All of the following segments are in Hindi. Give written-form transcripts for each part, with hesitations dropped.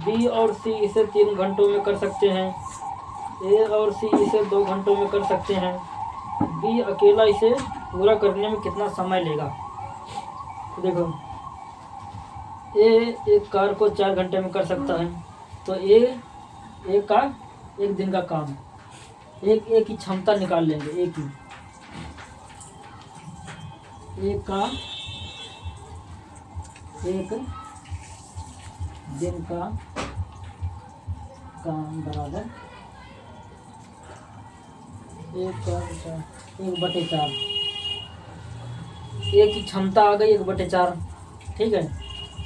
बी और सी इसे 3 घंटों में कर सकते हैं। ए और सी इसे 2 घंटों में कर सकते हैं। बी अकेला इसे पूरा करने में कितना समय लेगा? तो देखो, ए एक कार को 4 घंटे में कर सकता है, तो ए का 1 दिन का काम, एक की क्षमता निकाल लेंगे। ए का 1 दिन का काम बराबर 1/4। ए की क्षमता आ गई 1/4। ठीक है,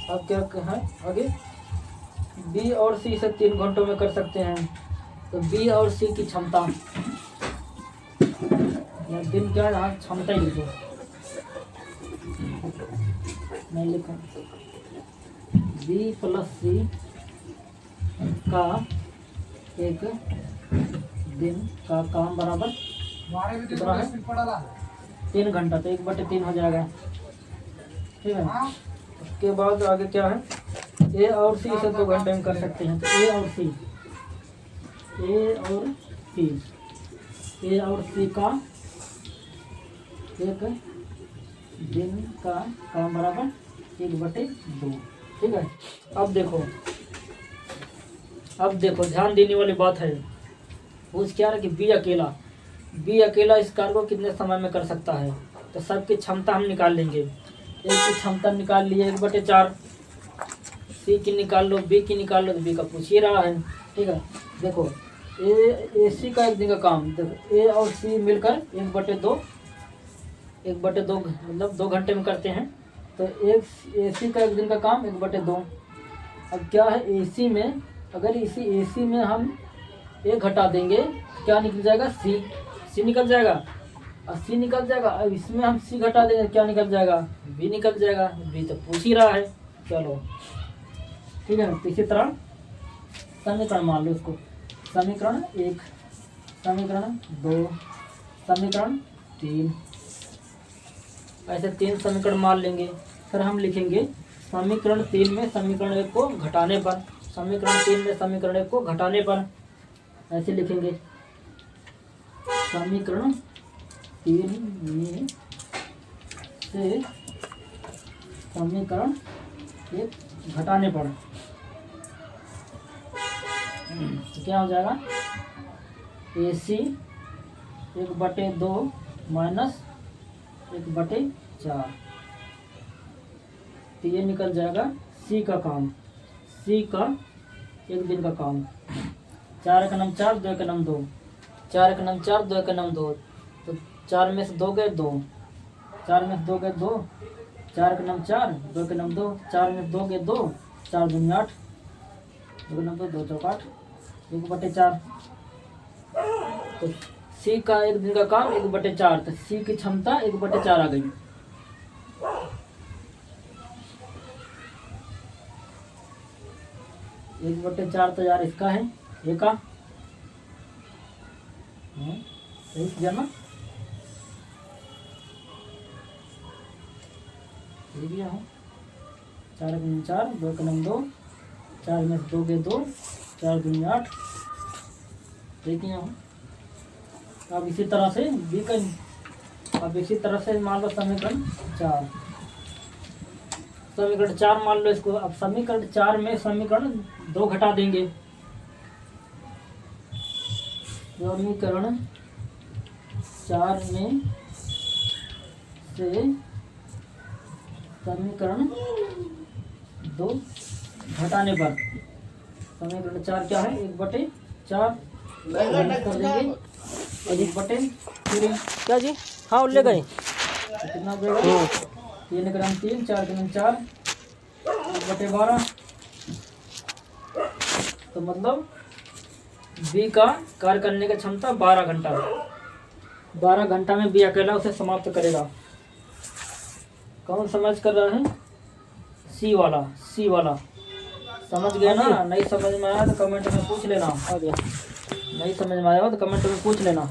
अब क्या है आगे? बी और सी इसे 3 घंटों में कर सकते हैं, तो बी और सी की क्षमता, या दिन क्या है, यहाँ क्षमता ही लिखो, मैं लिखूँ बी प्लस सी का 1 दिन का काम बराबर कितना है? 3 घंटा, तो 1/3 हो जाएगा। ठीक है, उसके बाद आगे क्या है? ए और सी इसे 2 घंटे में कर सकते हैं, तो ए और सी का 1 दिन का काम बराबर 1/2। ठीक है, अब देखो ध्यान देने वाली बात है। पूछ क्या है कि बी अकेला इस कार्य को कितने समय में कर सकता है? तो सबकी क्षमता हम निकाल लेंगे। ए की क्षमता निकाल लिए 1/4, सी की निकाल लो, बी की निकाल लो, तो बी का पूछ ही रहा है। ठीक है, देखो ए सी का 1 दिन का काम, देखो ए और सी मिलकर 1/2 मतलब 2 घंटे में करते हैं, तो ए सी का 1 दिन का काम 1/2। अब क्या है, ए सी में अगर इसी ए सी में हम ए घटा देंगे, क्या निकल जाएगा? सी निकल जाएगा, और सी निकल जाएगा। अब इसमें हम सी घटा देंगे, क्या निकल जाएगा? बी निकल जाएगा। बी तो पूछ ही रहा है। चलो ठीक है, तो इसी तरह समीकरण मान लो इसको, समीकरण 1, समीकरण 2, समीकरण 3, ऐसे 3 समीकरण मान लेंगे। फिर हम लिखेंगे समीकरण 3 में समीकरण 1 को घटाने पर, समीकरण 3 में समीकरण 1 को घटाने पर ऐसे लिखेंगे, समीकरण 3 में से समीकरण 1 घटाने पर तो क्या हो जाएगा? ए सी 1/2 माइनस 1/4, तो ये निकल जाएगा सी का काम, सी का 1 दिन का काम। 4 एक नम 4, 2 एक नम 2, 4 एक नम 4, 2 एक नम 2, तो 4 में से 2 गए 2, 4 में से 2 गए 2, 4 एक नम 4, 2 के नम 2, 4 में 2 गए 2, 4 दूनी 8, 2 नम 2, 2 चौक 8, 1/4। तो सी का 1 दिन का काम 1/4, तो सी की क्षमता 1/4 आ गई। एक बटे 4 तो यार इसका है, ए का सही किया ना? सही किया हूँ। 4 एक नम 4, 2 एक नम 2, 4 में से 2 गए 2, 4 दूनी 8, सही किया हूँ। अब इसी तरह से बी का, अब इसी तरह से मान लो समीकरण 4, समीकरण 4 मान लो इसको। अब समीकरण 4 में समीकरण 2 घटा देंगे, समीकरण 4 में से समीकरण 2 घटाने पर समीकरण 4 क्या है? 1/4 कर देंगे, और 1/3 क्या जी? हाँ ले गए, कितना हो जाएगा? 3 ग्राम 3, 4 ग्राम 4, 1/12। तो मतलब बी का कार्य करने की क्षमता 12 घंटा, 12 घंटा में बी अकेला उसे समाप्त करेगा। कौन समझ कर रहा है? सी वाला समझ गया ना? नहीं समझ में आया तो कमेंट में पूछ लेना। आ गया? नहीं समझ में आया हो तो कमेंट में पूछ लेना।